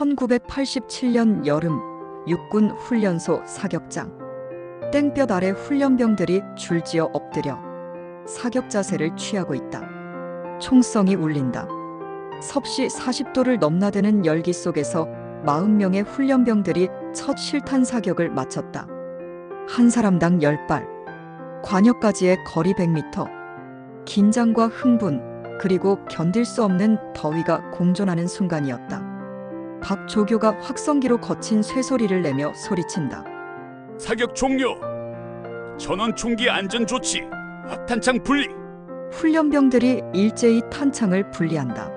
1987년 여름 육군 훈련소 사격장. 땡볕 아래 훈련병들이 줄지어 엎드려 사격 자세를 취하고 있다. 총성이 울린다. 섭씨 40도를 넘나드는 열기 속에서 40명의 훈련병들이 첫 실탄 사격을 마쳤다. 한 사람당 10발. 관역까지의 거리 100m. 긴장과 흥분, 그리고 견딜 수 없는 더위가 공존하는 순간이었다. 박조교가 확성기로 거친 쇠소리를 내며 소리친다. 사격 종료. 전원 총기 안전 조치. 확탄창 분리. 훈련병들이 일제히 탄창을 분리한다.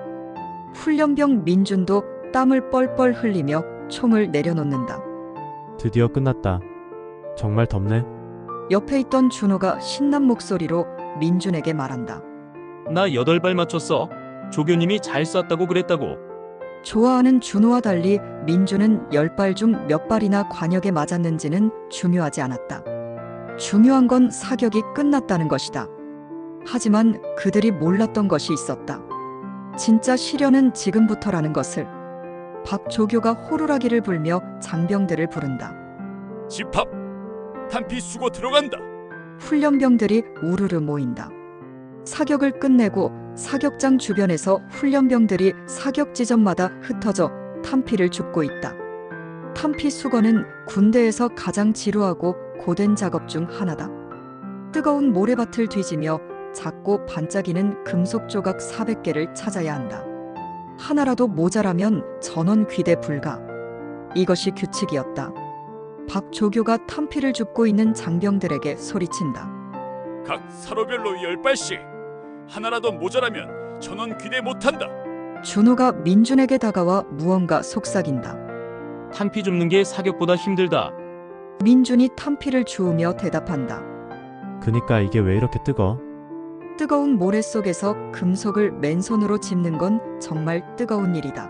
훈련병 민준도 땀을 뻘뻘 흘리며 총을 내려놓는다. 드디어 끝났다. 정말 덥네. 옆에 있던 준호가 신난 목소리로 민준에게 말한다. 나 8발 맞췄어. 조교님이 잘 쐈다고 그랬다고. 좋아하는 준호와 달리 민준은 10발 중 몇 발이나 관역에 맞았는지는 중요하지 않았다. 중요한 건 사격이 끝났다는 것이다. 하지만 그들이 몰랐던 것이 있었다. 진짜 시련은 지금부터라는 것을. 박조교가 호루라기를 불며 장병들을 부른다. 집합. 탄피 수거 들어간다. 훈련병들이 우르르 모인다. 사격을 끝내고 사격장 주변에서 훈련병들이 사격 지점마다 흩어져 탄피를 줍고 있다. 탄피 수거는 군대에서 가장 지루하고 고된 작업 중 하나다. 뜨거운 모래밭을 뒤지며 작고 반짝이는 금속 조각 400개를 찾아야 한다. 하나라도 모자라면 전원 귀대 불가. 이것이 규칙이었다. 박조교가 탄피를 줍고 있는 장병들에게 소리친다. 각 사로별로 10발씩. 하나라도 모자라면 전원 귀대 못한다. 준호가 민준에게 다가와 무언가 속삭인다. 탄피 줍는 게 사격보다 힘들다. 민준이 탄피를 주우며 대답한다. 그니까 이게 왜 이렇게 뜨거? 뜨거운 모래 속에서 금속을 맨손으로 짚는 건 정말 뜨거운 일이다.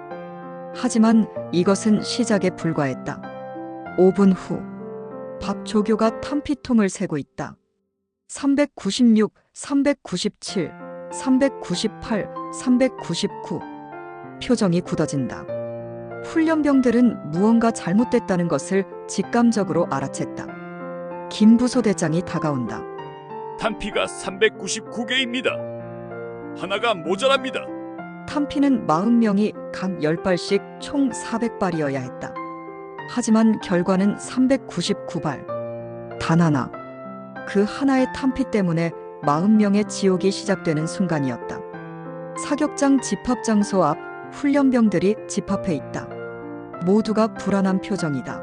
하지만 이것은 시작에 불과했다. 5분 후, 박조교가 탄피통을 세고 있다. 396, 397, 398, 399. 표정이 굳어진다. 훈련병들은 무언가 잘못됐다는 것을 직감적으로 알아챘다. 김 부소대장이 다가온다. 탄피가 399개입니다. 하나가 모자랍니다. 탄피는 40명이 각 10발씩 총 400발이어야 했다. 하지만 결과는 399발. 단 하나. 그 하나의 탄피 때문에 40명의 지옥이 시작되는 순간이었다. 사격장 집합장소 앞 훈련병들이 집합해 있다. 모두가 불안한 표정이다.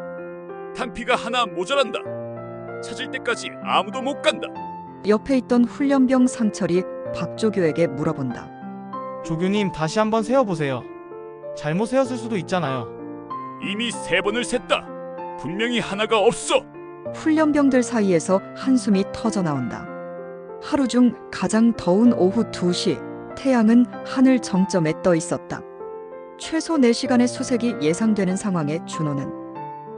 탄피가 하나 모자란다. 찾을 때까지 아무도 못 간다. 옆에 있던 훈련병 상철이 박조교에게 물어본다. 조교님 다시 한번 세어보세요. 잘못 세었을 수도 있잖아요. 이미 3번을 셌다. 분명히 하나가 없어. 훈련병들 사이에서 한숨이 터져 나온다. 하루 중 가장 더운 오후 2시, 태양은 하늘 정점에 떠 있었다. 최소 4시간의 수색이 예상되는 상황에 준호는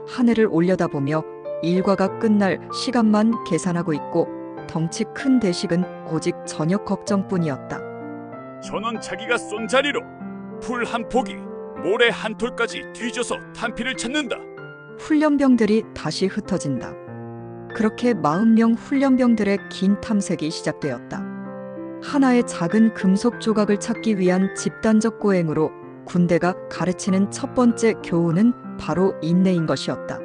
하늘을 올려다보며 일과가 끝날 시간만 계산하고 있고 덩치 큰 대식은 오직 저녁 걱정뿐이었다. 전원 자기가 쏜 자리로 풀 한 포기, 모래 한 톨까지 뒤져서 탄피를 찾는다. 훈련병들이 다시 흩어진다. 그렇게 40명 훈련병들의 긴 탐색이 시작되었다. 하나의 작은 금속 조각을 찾기 위한 집단적 고행으로 군대가 가르치는 첫 번째 교훈은 바로 인내인 것이었다.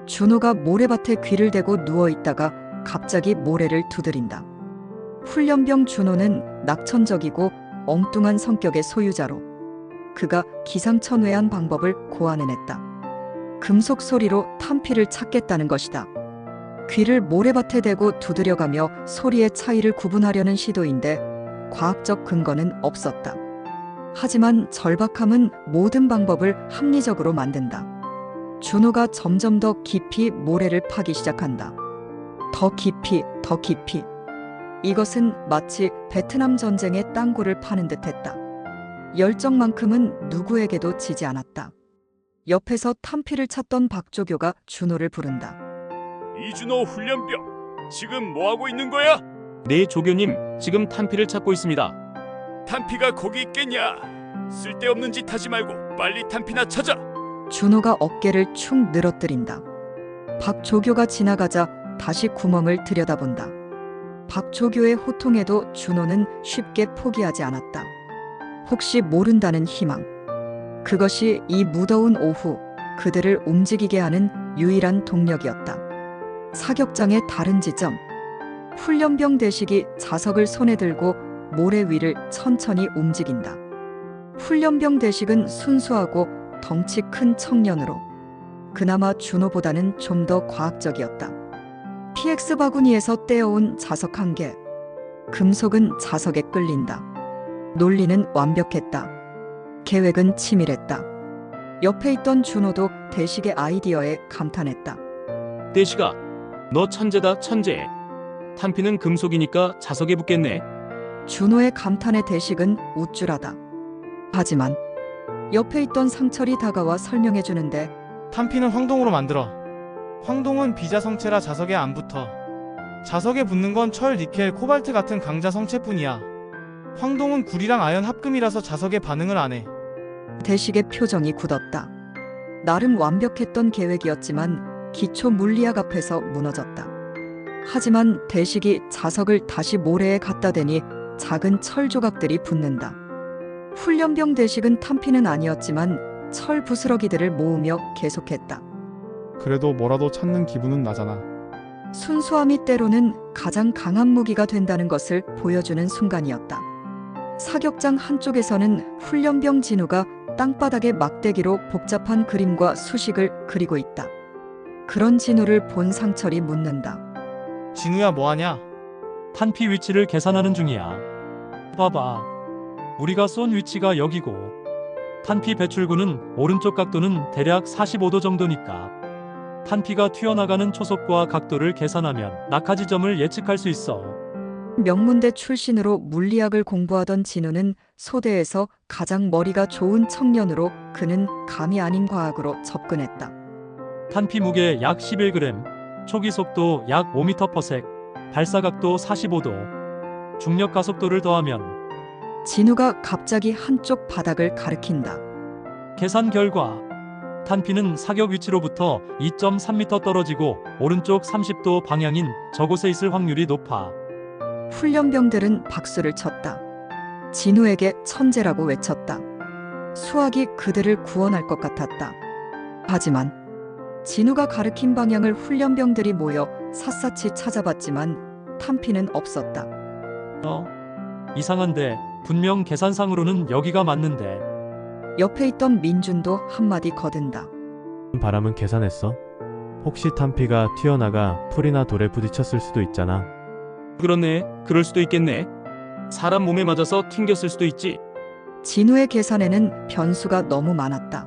준호가 모래밭에 귀를 대고 누워있다가 갑자기 모래를 두드린다. 훈련병 준호는 낙천적이고 엉뚱한 성격의 소유자로 그가 기상천외한 방법을 고안해냈다. 금속 소리로 탄피를 찾겠다는 것이다. 귀를 모래밭에 대고 두드려가며 소리의 차이를 구분하려는 시도인데 과학적 근거는 없었다. 하지만 절박함은 모든 방법을 합리적으로 만든다. 준호가 점점 더 깊이 모래를 파기 시작한다. 더 깊이, 더 깊이. 이것은 마치 베트남 전쟁의 땅굴을 파는 듯했다. 열정만큼은 누구에게도 지지 않았다. 옆에서 탄피를 찾던 박조교가 준호를 부른다. 이준호 훈련병, 지금 뭐하고 있는 거야? 네, 조교님, 지금 탄피를 찾고 있습니다. 탄피가 거기 있겠냐? 쓸데없는 짓 하지 말고 빨리 탄피나 찾아. 준호가 어깨를 축 늘어뜨린다. 박조교가 지나가자 다시 구멍을 들여다본다. 박조교의 호통에도 준호는 쉽게 포기하지 않았다. 혹시 모른다는 희망. 그것이 이 무더운 오후 그들을 움직이게 하는 유일한 동력이었다. 사격장의 다른 지점. 훈련병 대식이 자석을 손에 들고 모래 위를 천천히 움직인다. 훈련병 대식은 순수하고 덩치 큰 청년으로 그나마 준호보다는 좀 더 과학적이었다. PX 바구니에서 떼어온 자석 한 개. 금속은 자석에 끌린다. 논리는 완벽했다. 계획은 치밀했다. 옆에 있던 준호도 대식의 아이디어에 감탄했다. 대식아, 너 천재다 천재. 탄피는 금속이니까 자석에 붙겠네. 준호의 감탄에 대식은 우쭐하다. 하지만 옆에 있던 상철이 다가와 설명해 주는데 탄피는 황동으로 만들어. 황동은 비자성체라 자석에 안 붙어. 자석에 붙는 건 철, 니켈, 코발트 같은 강자 성체뿐이야. 황동은 구리랑 아연 합금이라서 자석에 반응을 안 해. 대식의 표정이 굳었다. 나름 완벽했던 계획이었지만 기초 물리학 앞에서 무너졌다. 하지만 대식이 자석을 다시 모래에 갖다 대니 작은 철 조각들이 붙는다. 훈련병 대식은 탄피는 아니었지만 철 부스러기들을 모으며 계속했다. 그래도 뭐라도 찾는 기분은 나잖아. 순수함이 때로는 가장 강한 무기가 된다는 것을 보여주는 순간이었다. 사격장 한쪽에서는 훈련병 진우가 땅바닥에 막대기로 복잡한 그림과 수식을 그리고 있다. 그런 진우를 본 상철이 묻는다. 진우야 뭐하냐? 탄피 위치를 계산하는 중이야. 봐봐. 우리가 쏜 위치가 여기고 탄피 배출구는 오른쪽 각도는 대략 45도 정도니까 탄피가 튀어나가는 초속과 각도를 계산하면 낙하 지점을 예측할 수 있어. 명문대 출신으로 물리학을 공부하던 진우는 소대에서 가장 머리가 좋은 청년으로 그는 감이 아닌 과학으로 접근했다. 탄피 무게 약 11g, 초기 속도 약 5m/s, 발사각도 45도, 중력 가속도를 더하면 진우가 갑자기 한쪽 바닥을 가리킨다. 계산 결과 탄피는 사격 위치로부터 2.3m 떨어지고 오른쪽 30도 방향인 저곳에 있을 확률이 높아. 훈련병들은 박수를 쳤다. 진우에게 천재라고 외쳤다. 수학이 그들을 구원할 것 같았다. 하지만 진우가 가리킨 방향을 훈련병들이 모여 샅샅이 찾아봤지만 탄피는 없었다. 이상한데 분명 계산상으로는 여기가 맞는데. 옆에 있던 민준도 한마디 거든다. 바람은 계산했어? 혹시 탄피가 튀어나가 풀이나 돌에 부딪혔을 수도 있잖아. 그렇네. 그럴 수도 있겠네. 사람 몸에 맞아서 튕겼을 수도 있지. 진우의 계산에는 변수가 너무 많았다.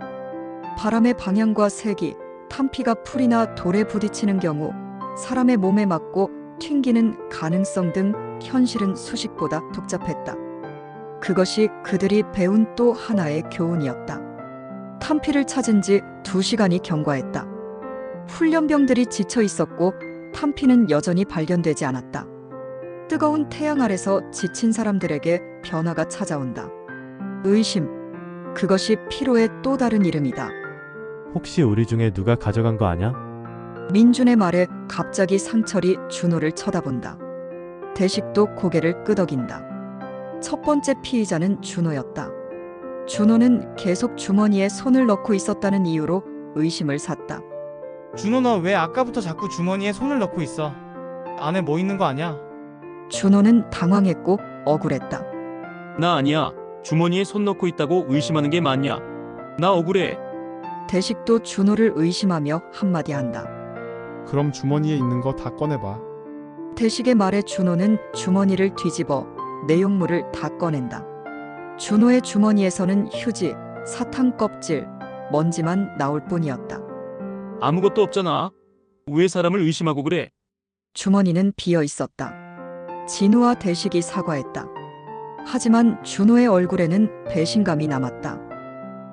바람의 방향과 색이, 탄피가 풀이나 돌에 부딪히는 경우, 사람의 몸에 맞고 튕기는 가능성 등 현실은 수식보다 복잡했다. 그것이 그들이 배운 또 하나의 교훈이었다. 탄피를 찾은 지 2시간이 경과했다. 훈련병들이 지쳐 있었고 탄피는 여전히 발견되지 않았다. 뜨거운 태양 아래서 지친 사람들에게 변화가 찾아온다. 의심. 그것이 피로의 또 다른 이름이다. 혹시 우리 중에 누가 가져간 거 아냐? 민준의 말에 갑자기 상철이 준호를 쳐다본다. 대식도 고개를 끄덕인다. 첫 번째 피의자는 준호였다. 준호는 계속 주머니에 손을 넣고 있었다는 이유로 의심을 샀다. 준호 너 왜 아까부터 자꾸 주머니에 손을 넣고 있어? 안에 뭐 있는 거 아냐? 준호는 당황했고 억울했다. 나 아니야. 주머니에 손 넣고 있다고 의심하는 게 맞냐? 나 억울해. 대식도 준호를 의심하며 한마디 한다. 그럼 주머니에 있는 거 다 꺼내봐. 대식의 말에 준호는 주머니를 뒤집어 내용물을 다 꺼낸다. 준호의 주머니에서는 휴지, 사탕 껍질, 먼지만 나올 뿐이었다. 아무것도 없잖아. 왜 사람을 의심하고 그래? 주머니는 비어 있었다. 진우와 대식이 사과했다. 하지만 준호의 얼굴에는 배신감이 남았다.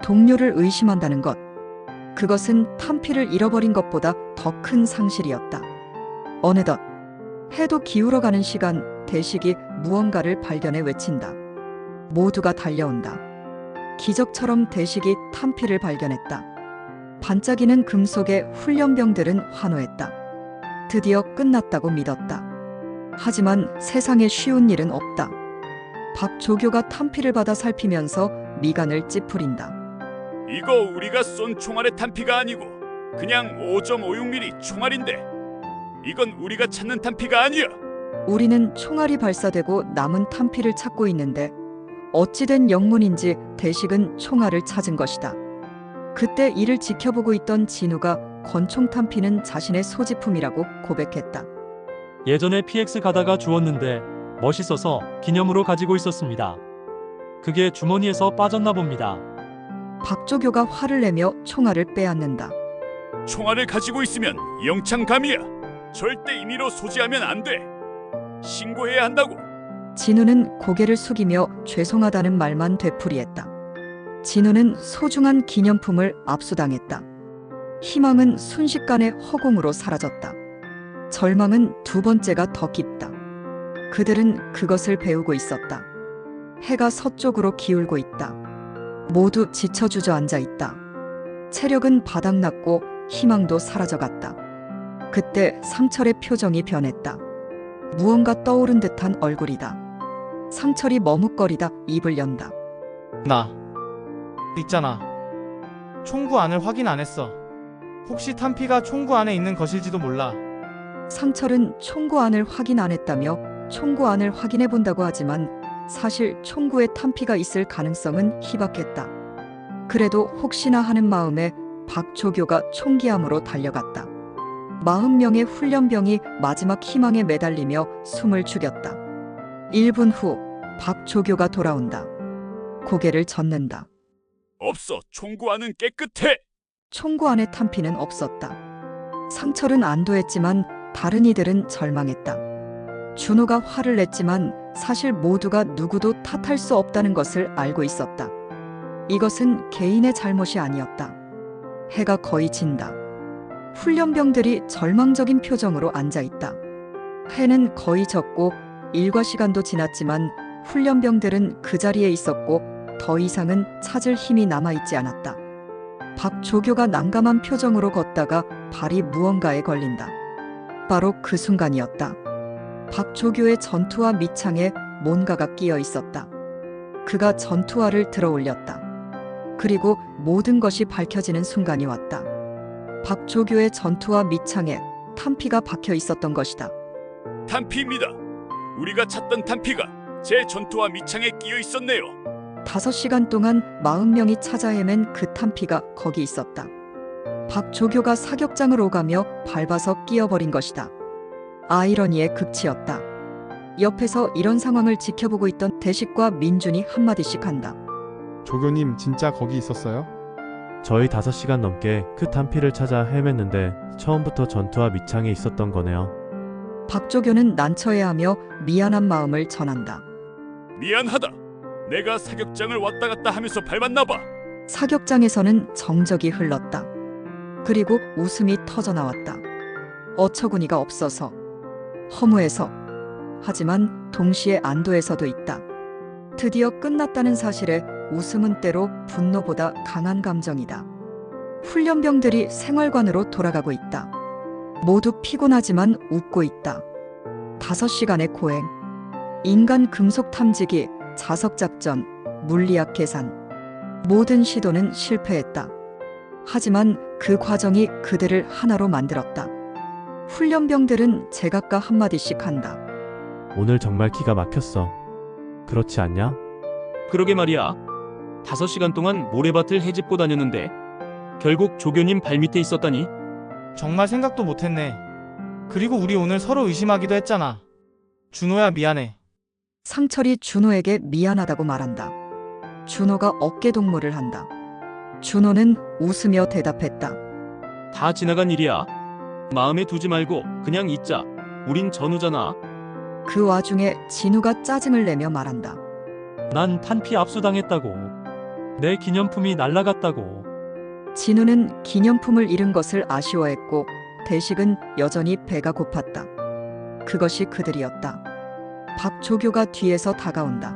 동료를 의심한다는 것. 그것은 탄피를 잃어버린 것보다 더 큰 상실이었다. 어느덧 해도 기울어가는 시간, 대식이 무언가를 발견해 외친다. 모두가 달려온다. 기적처럼 대식이 탄피를 발견했다. 반짝이는 금속의 훈련병들은 환호했다. 드디어 끝났다고 믿었다. 하지만 세상에 쉬운 일은 없다. 박조교가 탄피를 받아 살피면서 미간을 찌푸린다. 이거 우리가 쏜 총알의 탄피가 아니고 그냥 5.56mm 총알인데 이건 우리가 찾는 탄피가 아니야. 우리는 총알이 발사되고 남은 탄피를 찾고 있는데 어찌된 영문인지 대식은 총알을 찾은 것이다. 그때 이를 지켜보고 있던 진우가 권총 탄피는 자신의 소지품이라고 고백했다. 예전에 PX 가다가 주웠는데 멋있어서 기념으로 가지고 있었습니다. 그게 주머니에서 빠졌나 봅니다. 박조교가 화를 내며 총알을 빼앗는다. 총알을 가지고 있으면 영창감이야. 절대 임의로 소지하면 안 돼. 신고해야 한다고. 진우는 고개를 숙이며 죄송하다는 말만 되풀이했다. 진우는 소중한 기념품을 압수당했다. 희망은 순식간에 허공으로 사라졌다. 절망은 두 번째가 더 깊다. 그들은 그것을 배우고 있었다. 해가 서쪽으로 기울고 있다. 모두 지쳐 주저앉아 있다. 체력은 바닥났고 희망도 사라져갔다. 그때 상철의 표정이 변했다. 무언가 떠오른 듯한 얼굴이다. 상철이 머뭇거리다 입을 연다. 나 있잖아. 총구 안을 확인 안 했어. 혹시 탄피가 총구 안에 있는 것일지도 몰라. 상철은 총구 안을 확인 안 했다며 총구 안을 확인해 본다고 하지만 사실 총구에 탄피가 있을 가능성은 희박했다. 그래도 혹시나 하는 마음에 박조교가 총기함으로 달려갔다. 40명의 훈련병이 마지막 희망에 매달리며 숨을 죽였다. 1분 후 박조교가 돌아온다. 고개를 젓는다. 없어. 총구 안은 깨끗해. 총구 안에 탄피는 없었다. 상철은 안도했지만 다른 이들은 절망했다. 준호가 화를 냈지만 사실 모두가 누구도 탓할 수 없다는 것을 알고 있었다. 이것은 개인의 잘못이 아니었다. 해가 거의 진다. 훈련병들이 절망적인 표정으로 앉아있다. 해는 거의 졌고 일과 시간도 지났지만 훈련병들은 그 자리에 있었고 더 이상은 찾을 힘이 남아있지 않았다. 박조교가 난감한 표정으로 걷다가 발이 무언가에 걸린다. 바로 그 순간이었다. 박조교의 전투화 밑창에 뭔가가 끼어 있었다. 그가 전투화를 들어 올렸다. 그리고 모든 것이 밝혀지는 순간이 왔다. 박조교의 전투화 밑창에 탄피가 박혀 있었던 것이다. 탄피입니다. 우리가 찾던 탄피가 제 전투화 밑창에 끼어 있었네요. 5시간 동안 40명이 찾아 헤맨 그 탄피가 거기 있었다. 박조교가 사격장을 오가며 밟아서 끼어버린 것이다. 아이러니의 극치였다. 옆에서 이런 상황을 지켜보고 있던 대식과 민준이 한마디씩 한다. 조교님 진짜 거기 있었어요? 저희 5시간 넘게 그 탄피를 찾아 헤맸는데 처음부터 전투와 밑창에 있었던 거네요. 박조교는 난처해하며 미안한 마음을 전한다. 미안하다. 내가 사격장을 왔다 갔다 하면서 밟았나 봐. 사격장에서는 정적이 흘렀다. 그리고 웃음이 터져나왔다. 어처구니가 없어서, 허무해서, 하지만 동시에 안도해서도 있다. 드디어 끝났다는 사실에 웃음은 때로 분노보다 강한 감정이다. 훈련병들이 생활관으로 돌아가고 있다. 모두 피곤하지만 웃고 있다. 5시간의 고행, 인간 금속 탐지기, 자석작전, 물리학 계산, 모든 시도는 실패했다. 하지만 그 과정이 그들을 하나로 만들었다. 훈련병들은 제각각 한마디씩 한다. 오늘 정말 기가 막혔어. 그렇지 않냐? 그러게 말이야. 5시간 동안 모래밭을 헤집고 다녔는데 결국 조교님 발밑에 있었다니. 정말 생각도 못했네. 그리고 우리 오늘 서로 의심하기도 했잖아. 준호야 미안해. 상철이 준호에게 미안하다고 말한다. 준호가 어깨동무를 한다. 준호는 웃으며 대답했다. 다 지나간 일이야. 마음에 두지 말고 그냥 잊자. 우린 전우잖아. 그 와중에 진우가 짜증을 내며 말한다. 난 탄피 압수당했다고. 내 기념품이 날라갔다고. 진우는 기념품을 잃은 것을 아쉬워했고 대식은 여전히 배가 고팠다. 그것이 그들이었다. 박조교가 뒤에서 다가온다.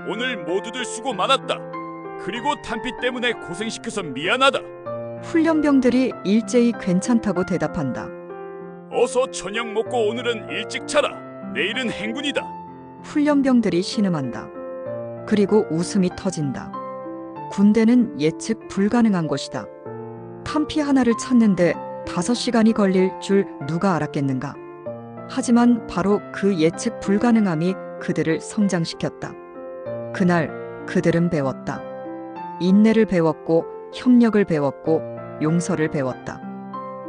오늘 모두들 수고 많았다. 그리고 탄피 때문에 고생시켜서 미안하다. 훈련병들이 일제히 괜찮다고 대답한다. 어서 저녁 먹고 오늘은 일찍 자라. 내일은 행군이다. 훈련병들이 신음한다. 그리고 웃음이 터진다. 군대는 예측 불가능한 곳이다. 탄피 하나를 찾는데 5시간이 걸릴 줄 누가 알았겠는가? 하지만 바로 그 예측 불가능함이 그들을 성장시켰다. 그날 그들은 배웠다. 인내를 배웠고 협력을 배웠고 용서를 배웠다.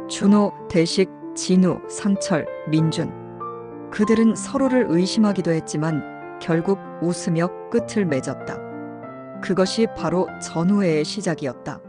준호, 대식, 진우, 상철, 민준. 그들은 서로를 의심하기도 했지만 결국 웃으며 끝을 맺었다. 그것이 바로 전우회의 시작이었다.